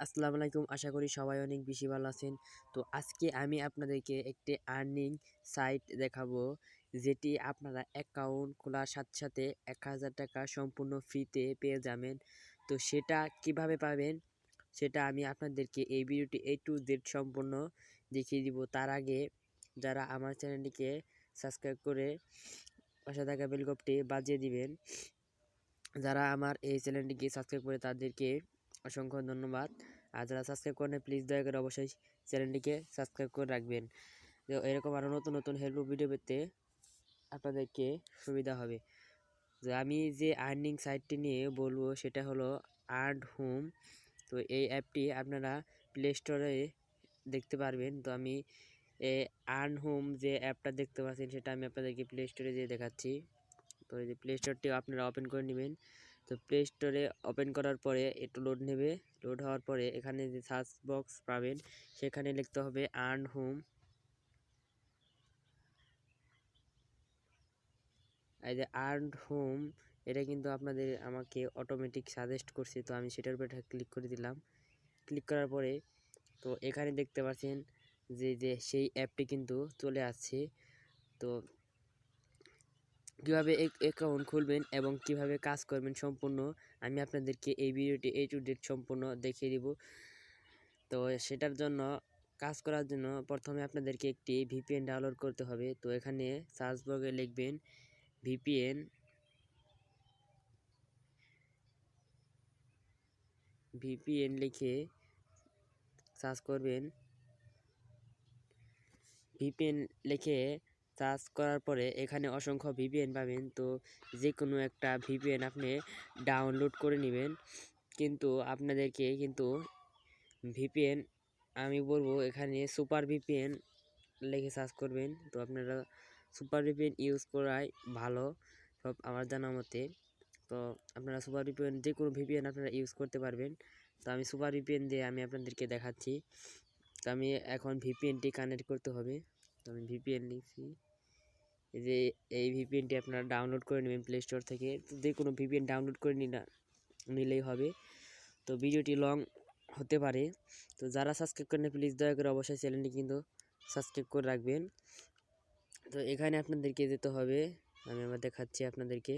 আসসালামু আলাইকুম, আশা করি সবাই অনেক বেশি ভালো আছেন। তো আজকে আমি আপনাদেরকে একটি আর্নিং সাইট দেখাবো, যেটি আপনারা অ্যাকাউন্ট খোলার সাথে সাথে 1000 টাকা সম্পূর্ণ ফ্রিতে পেয়ে যাবেন। তো সেটা কিভাবে পাবেন সেটা আমি আপনাদেরকে এই ভিডিওটি A to Z সম্পূর্ণ দেখিয়ে দিব। তার আগে যারা আমার চ্যানেলটিকে সাবস্ক্রাইব করে পাশে থাকা বেল আইকনটি বাজিয়ে দিবেন, যারা আমার এই চ্যানেলটিকে সাবস্ক্রাইব করে তাদেরকে অসংখ্য ধন্যবাদ। আর যারা সাবস্ক্রাইব করেন প্লিজ দয়া করে অবশ্যই চ্যানেলটিকে সাবস্ক্রাইব করে রাখবেন। তো এরকম আরও নতুন নতুন হেল্পফুল ভিডিও পেতে আপনাদেরকে সুবিধা হবে। যে আমি যে আর্নিং সাইটটি নিয়ে বলবো সেটা হলো আর্ন হোম। তো এই অ্যাপটি আপনারা প্লে স্টোরে দেখতে পারবেন। তো আমি এই আর্ন হোম যে অ্যাপটা দেখতে পাচ্ছেন সেটা আমি আপনাদেরকে প্লে স্টোরে যেয়ে দেখাচ্ছি। তো এই যে প্লে স্টোরটি আপনারা ওপেন করে নেবেন। তো প্লে স্টোরে ওপেন করার পরে একটু লোড নেবে। লোড হওয়ার পরে এখানে যে সার্চ বক্স পাবেন সেখানে লিখতে হবে আর্ন হোম। এই যে আর্ন হোম, এটা কিন্তু আমাকে অটোমেটিক সাজেস্ট করছে। তো আমি সেটার উপরে ক্লিক করে দিলাম। ক্লিক করার পরে তো এখানে দেখতে পাচ্ছেন যে সেই অ্যাপটি কিন্তু চলে আসছে। তো কীভাবে অ্যাকাউন্ট খুলবেন এবং কিভাবে কাজ করবেন সম্পূর্ণ আমি আপনাদেরকে এই ভিডিওটি A to Z সম্পূর্ণ দেখিয়ে দিব। তো সেটার জন্য কাজ করার জন্য প্রথমে আপনাদেরকে একটি VPN ডাউনলোড করতে হবে। তো এখানে সার্চ বক্সে লিখবেন VPN, লিখে সার্চ করবেন। VPN লিখে সার্চ করার পরে এখানে অসংখ্য VPN পাবেন। তো যে কোনো একটা VPN আপনি ডাউনলোড করে নেবেন। কিন্তু আপনাদেরকে VPN আমি বলবো এখানে সুপার VPN লিখে সার্চ করবেন। তো আপনারা সুপার VPN ইউজ করাই ভালো সব আমার জানা মতে। তো আপনারা সুপার VPN যে কোনো VPN আপনারা ইউজ করতে পারবেন। তো আমি সুপার VPN দিয়ে আমি আপনাদেরকে দেখাচ্ছি। তো আমি এখন VPNটি কানেক্ট করতে হবে। তো আমি VPN লিখছি। এই যে এই VPNটি আপনারা ডাউনলোড করে নেবেন প্লে স্টোর থেকে। তো যে কোনো VPN ডাউনলোড করে নিলেই হবে। তো ভিডিওটি লং হতে পারে। তো যারা সাবস্ক্রাইব করেন প্লিজ দয়া করে অবশ্যই চ্যানেলটি কিন্তু সাবস্ক্রাইব করে রাখবেন। তো এখানে আপনাদেরকে যেতে হবে, আমি আবার দেখাচ্ছি আপনাদেরকে।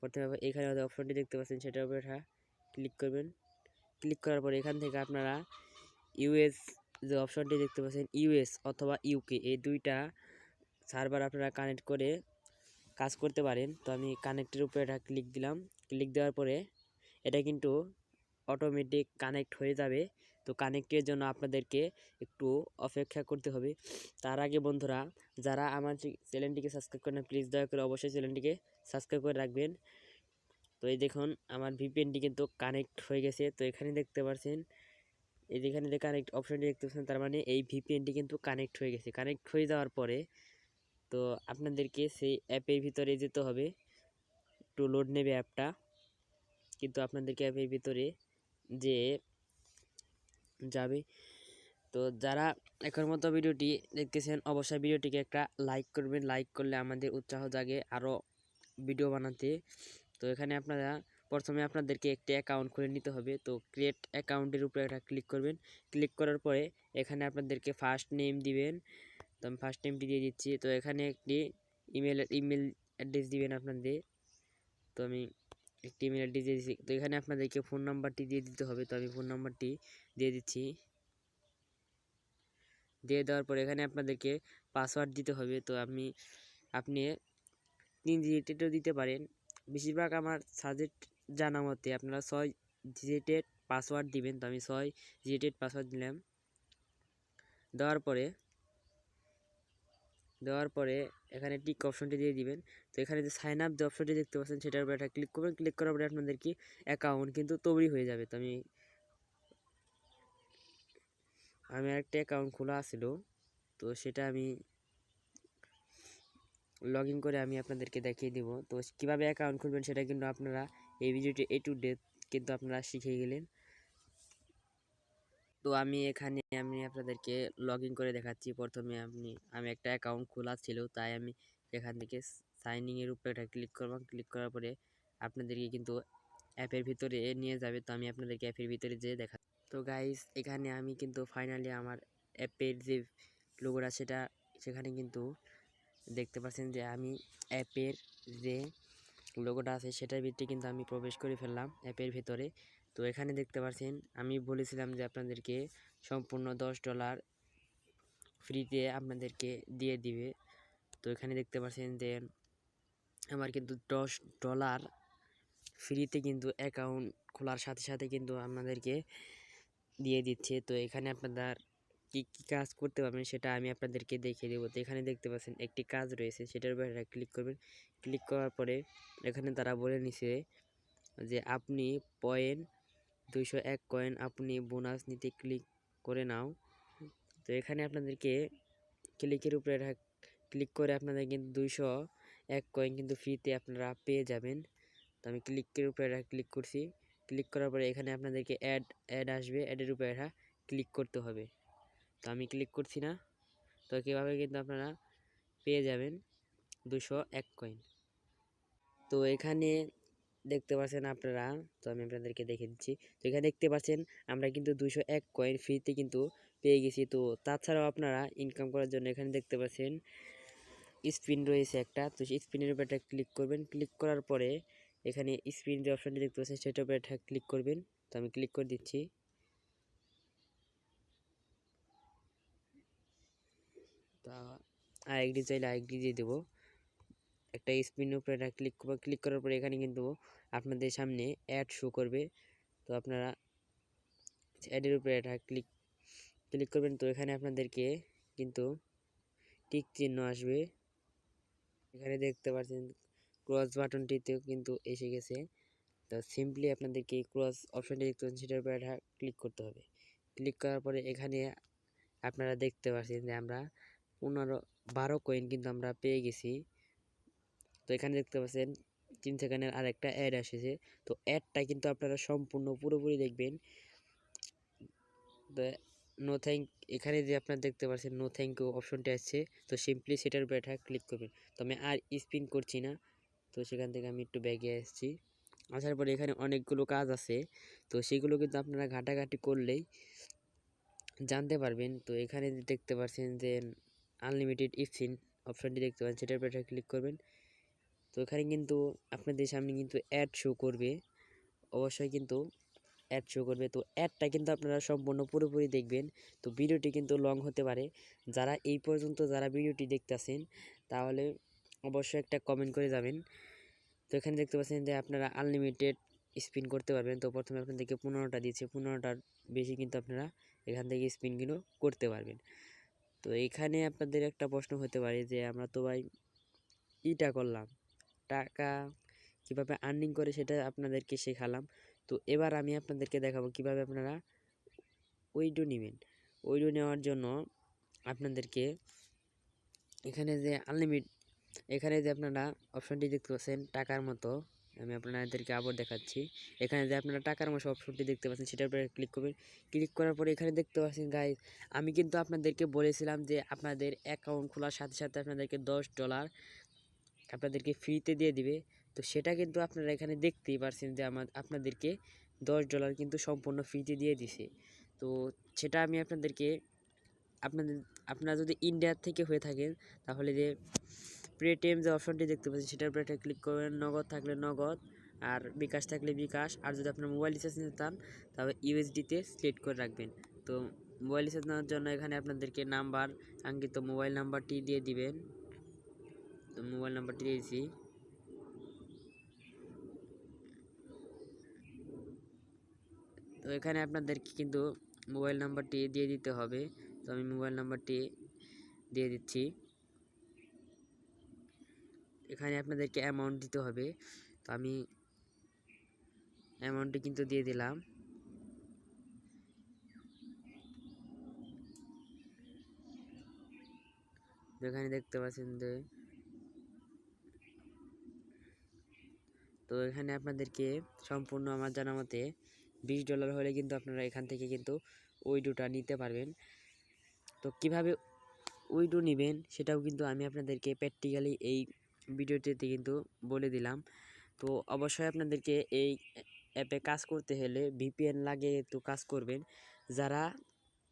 প্রথমে এখানে অপশনটি দেখতে পাচ্ছেন সেটার উপরে ক্লিক করবেন। ক্লিক করার পরে এখান থেকে আপনারা ইউএস যে অপশনটি দেখতে পাচ্ছেন ইউএস অথবা ইউকে, এই দুইটা সার্ভার আপনারা কানেক্ট করে কাজ করতে পারেন। তো আমি কানেক্টের উপরে ক্লিক দিলাম। ক্লিক দেওয়ার পরে এটা কিন্তু অটোমেটিক কানেক্ট হয়ে যাবে। তো কানেক্টের জন্য আপনাদেরকে একটু অপেক্ষা করতে হবে। তার আগে বন্ধুরা, যারা আমার চ্যানেলটিকে সাবস্ক্রাইব করেন প্লিজ দয়া করে অবশ্যই চ্যানেলটিকে সাবস্ক্রাইব করে রাখবেন। তো এই দেখুন আমার VPNটি কিন্তু কানেক্ট হয়ে গেছে। তো এখানে দেখতে পাচ্ছেন এই যেখানে যে কানেক্ট অপশনটি দেখতে পাচ্ছেন, তার মানে এই VPNটি কিন্তু কানেক্ট হয়ে গেছে। কানেক্ট হয়ে যাওয়ার পরে তো আপনাদেরকে সেই অ্যাপের ভিতরে যেতে হবে। একটু লোড নেবে অ্যাপটা, কিন্তু আপনাদেরকে অ্যাপের ভিতরে যে যাবে। তো যারা এখন মতো ভিডিওটি দেখতেছেন অবশ্যই ভিডিওটিকে একটা লাইক করবেন। লাইক করলে আমাদের উৎসাহ জাগে আরও ভিডিও বানাতে। তো এখানে আপনারা প্রথমে আপনাদেরকে একটি অ্যাকাউন্ট খুলে নিতে হবে। তো ক্রিয়েট অ্যাকাউন্টের উপরে একটা ক্লিক করবেন। ক্লিক করার পরে এখানে আপনাদেরকে ফার্স্ট নেম দিবেন। তো আমি ফার্স্ট নেমটি দিয়ে দিচ্ছি। তো এখানে একটি ইমেল অ্যাড্রেস দিবেন আপনাদের। তো আমি একটি ইমেল অ্যাড্রেস দিয়ে দিচ্ছি। তো এখানে আপনাদেরকে ফোন নাম্বারটি দিয়ে দিতে হবে। তো আমি ফোন নাম্বারটি দিয়ে দিচ্ছি। দিয়ে দেওয়ার পরে এখানে আপনাদেরকে পাসওয়ার্ড দিতে হবে। তো আপনি 3 ডিজিটেরও দিতে পারেন। বেশিরভাগ আমার সাজেস্ট জানা মতে আপনারা 6 ডিজিটের পাসওয়ার্ড দিবেন। তো আমি 6 ডিজিটের পাসওয়ার্ড দিলাম। দেওয়ার পরে এখানে টিক অপশনটি দিয়ে দিবেন। তো এখানে যে সাইন আপ যে অপশনটি দেখতে পাচ্ছেন সেটার উপরে একটা ক্লিক করবেন। ক্লিক করার পরে আপনাদের কি অ্যাকাউন্ট কিন্তু তৈরি হয়ে যাবে। তো আমি একটা অ্যাকাউন্ট খোলা ছিল, তো সেটা আমি লগ ইন করে আমি আপনাদেরকে দেখিয়ে দিব। তো কীভাবে অ্যাকাউন্ট খুলবেন সেটা কিন্তু আপনারা এই ভিডিওটি A to Z কিন্তু আপনারা শিখে গেলেন। তো আমি আপনাদেরকে লগ ইন করে দেখাচ্ছি। প্রথমে আমি একটা অ্যাকাউন্ট খোলা ছিল, তাই আমি এখান থেকে সাইন ইনের উপরে একটা ক্লিক করব। ক্লিক করার পরে আপনাদেরকে কিন্তু অ্যাপের ভিতরে নিয়ে যাবে। তো আমি আপনাদেরকে অ্যাপের ভিতরে যেয়ে তো গাইস এখানে আমি কিন্তু ফাইনালি আমার অ্যাপের যে লোগোটা সেখানে কিন্তু দেখতে পাচ্ছেন যে আমি অ্যাপের যে লোগোটা আছে সেটার ভিতরে কিন্তু আমি প্রবেশ করে ফেললাম অ্যাপের ভিতরে। তো এখানে দেখতে পাচ্ছেন আমি বলেছিলাম যে আপনাদেরকে সম্পূর্ণ $10 ফ্রিতে আপনাদেরকে দিয়ে দিবে। তো এখানে দেখতে পাচ্ছেন যে আমার কিন্তু $10 ফ্রিতে কিন্তু অ্যাকাউন্ট খোলার সাথে সাথে কিন্তু আপনাদেরকে দিয়ে দিচ্ছে। তো এখানে আপনাদের কি কি কাজ করতে পারবেন সেটা আমি আপনাদেরকে দেখিয়ে দেবো। তো এখানে দেখতে পাচ্ছেন একটি কাজ রয়েছে, সেটার উপরে ক্লিক করবেন। ক্লিক করার পরে এখানে তারা বলে নিছে যে আপনি 201 কয়েন আপনি বোনাস নিতে ক্লিক করে নাও। তো এখানে আপনাদেরকে ক্লিকের উপরে ক্লিক করে আপনাদের কিন্তু 201 কয়েন কিন্তু ফ্রিতে আপনারা পেয়ে যাবেন। তো আমি ক্লিকের উপরে ক্লিক করছি। ক্লিক করার পরে এখানে আপনাদেরকে অ্যাড আসবে, অ্যাডের উপরে ক্লিক করতে হবে। তো আমি ক্লিক করছি না। তো কীভাবে কিন্তু আপনারা পেয়ে যাবেন 201 কয়েন। তো এখানে দেখতে পাচ্ছেন আপনারা, তো আমি আপনাদেরকে দেখে দিচ্ছি। তো এখানে দেখতে পাচ্ছেন আমরা কিন্তু 201 কয়েন ফ্রিতে কিন্তু পেয়ে গেছি। তো তাছাড়াও আপনারা ইনকাম করার জন্য এখানে দেখতে পাচ্ছেন স্পিন রয়েছে একটা। তো সেই স্পিনের উপরে ক্লিক করবেন। ক্লিক করার পরে এখানে স্পিন যে অপশনটি দেখতে পাচ্ছেন সেটার উপরে ক্লিক করবেন। তো আমি ক্লিক করে দিচ্ছি। তা আরেকটি চাইলে আরেকটি দিয়ে দেবো। একটা স্পিনের উপরে ক্লিক করবো। ক্লিক করার পরে এখানে কিন্তু আপনাদের সামনে অ্যাড শো করবে। তো আপনারা অ্যাডের উপরে ক্লিক ক্লিক করবেন। তো এখানে আপনাদেরকে কিন্তু টিক চিহ্ন আসবে। এখানে দেখতে পাচ্ছেন ক্রস বাটনটিতেও কিন্তু এসে গেছে। তো সিম্পলি আপনাদেরকে এই ক্রস অপশনটি দেখতে পাচ্ছেন সেটার উপরে ক্লিক করতে হবে। ক্লিক করার পরে এখানে আপনারা দেখতে পাচ্ছেন যে আমরা 12 কয়েন কিন্তু আমরা পেয়ে গেছি। তো এখানে দেখতে পাচ্ছেন 3 সেকেন্ডের আরেকটা অ্যাড এসেছে। তো অ্যাডটা কিন্তু আপনারা সম্পূর্ণ পুরোপুরি দেখবেন। তো নো থ্যাংক এখানে যে আপনারা দেখতে পাচ্ছেন নো থ্যাংক ইউ অপশনটি আসছে। তো সিম্পলি সেটার উপরে ক্লিক করবেন। তো আমি আর স্পিন করছি না। তো সেখান থেকে আমি একটু ব্যাগে আসছি। আসার পরে এখানে অনেকগুলো কাজ আছে। তো সেগুলো কিন্তু আপনারা ঘাটাঘাটি করলেই জানতে পারবেন। তো এখানে দেখতে পাচ্ছেন যে আনলিমিটেড স্পিন অপশনটি দেখতে পাচ্ছেন সেটার উপরে ক্লিক করবেন। তো এখানে কিন্তু আপনাদের সামনে কিন্তু অ্যাড শো করবে, অবশ্যই কিন্তু অ্যাড শো করবে। তো অ্যাডটা কিন্তু আপনারা সম্পূর্ণ পুরোপুরি দেখবেন। তো ভিডিওটি কিন্তু লং হতে পারে। যারা এই পর্যন্ত যারা ভিডিওটি দেখতেছেন তাহলে অবশ্যই একটা কমেন্ট করে যাবেন। তো এখানে দেখতে পাচ্ছেন যে আপনারা আনলিমিটেড স্পিন করতে পারবেন। তো প্রথমে আপনাদেরকে 15টা দিয়েছে, 15টার বেশি কিন্তু আপনারা এখান থেকে স্পিনগুলো করতে পারবেন। তো এখানে আপনাদের একটা প্রশ্ন হতে পারে যে আমরা তো ভাই ইটা করলাম, টাকা কিভাবে আর্নিং করে সেটা আপনাদেরকে শেখালাম। তো এবার আমি আপনাদেরকে দেখাবো কিভাবে আপনারা উইডো নেবেন। উইডো নেওয়ার জন্য আপনাদেরকে এখানে যে এখানে যে আপনারা অপশনটি দেখতে পাচ্ছেন টাকার মতো, আমি আপনাদেরকে আবার দেখাচ্ছি। এখানে যে আপনারা টাকার মতো অপশনটি দেখতে পাচ্ছেন সেটার উপরে ক্লিক করবেন। ক্লিক করার পরে এখানে দেখতে পাচ্ছেন গাইস, আমি কিন্তু আপনাদেরকে বলেছিলাম যে আপনাদের অ্যাকাউন্ট খোলার সাথে সাথে আপনাদেরকে $10 আপনাদেরকে ফ্রিতে দিয়ে দিবে। তো সেটা কিন্তু আপনারা এখানে দেখতেই পারছেন যে আপনাদেরকে $10 কিন্তু সম্পূর্ণ ফ্রিতে দিয়ে দিছে। তো সেটা আমি আপনাদেরকে আপনারা যদি ইন্ডিয়ার থেকে হয়ে থাকেন তাহলে যে পেটিএম যে অপশনটি দেখতে পাচ্ছেন সেটার উপরে একটা ক্লিক করবেন। নগদ থাকলে নগদ, আর বিকাশ থাকলে বিকাশ, আর যদি আপনার মোবাইল রিচার্জ নিতে চান তাহলে ইউএসডিতে সিলেক্ট করে রাখবেন। তো মোবাইল রিচার্জ নেওয়ার জন্য এখানে আপনাদেরকে নাম্বার আঙ্কিত মোবাইল নাম্বারটি দিয়ে দিবেন। তো মোবাইল নাম্বারটি দিয়েছি। তো এখানে আপনাদেরকে কিন্তু মোবাইল নাম্বারটি দিয়ে দিতে হবে। তো আমি মোবাইল নাম্বারটি দিয়ে দিচ্ছি। এখানে আপনাদেরকে অ্যামাউন্ট দিতে হবে। তো আমি অ্যামাউন্টটি কিন্তু দিয়ে দিলাম। এখানে দেখতে পাচ্ছেন যে তো এখানে আপনাদেরকে সম্পূর্ণ আমার জানা মতে $20 হলে কিন্তু আপনারা এখান থেকে কিন্তু উইডোটা নিতে পারবেন। তো কিভাবে উইডো নেবেন সেটাও কিন্তু আমি আপনাদেরকে প্র্যাকটিক্যালি এই ভিডিওটিতে কিন্তু বলে দিলাম। তো অবশ্যই আপনাদেরকে এই অ্যাপে কাজ করতে হলে ভিপিএন লাগে তো কাজ করবেন। যারা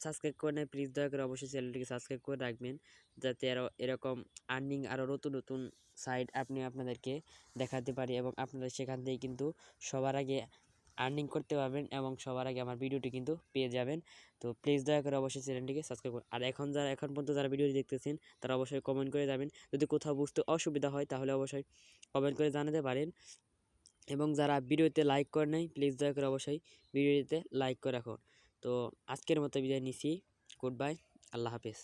সাবস্ক্রাইব করে নেয় প্লিজ দয়া করে অবশ্যই চ্যানেলটিকে সাবস্ক্রাইব করে রাখবেন, যাতে আরও এরকম আর্নিং আরও নতুন নতুন সাইট আপনি আপনাদেরকে দেখাতে পারি এবং আপনারা সেখান থেকে কিন্তু সবার আগে আর্নিং করতে পারবেন এবং সবার আগে আমার ভিডিওটি কিন্তু পেয়ে যাবেন। তো প্লিজ দয়া করে অবশ্যই চ্যানেলটিকে সাবস্ক্রাইব করুন। আর এখন পর্যন্ত যারা ভিডিওটি দেখতেছেন তারা অবশ্যই কমেন্ট করে যাবেন। যদি কোথাও বুঝতে অসুবিধা হয় তাহলে অবশ্যই কমেন্ট করে জানাতে পারেন। এবং যারা ভিডিওতে লাইক করে নাই প্লিজ দয়া করে অবশ্যই ভিডিওটিতে লাইক করে রাখুন। তো আজকের মতো বিদায় নিচ্ছি। গুড বাই, আল্লাহ হাফেজ।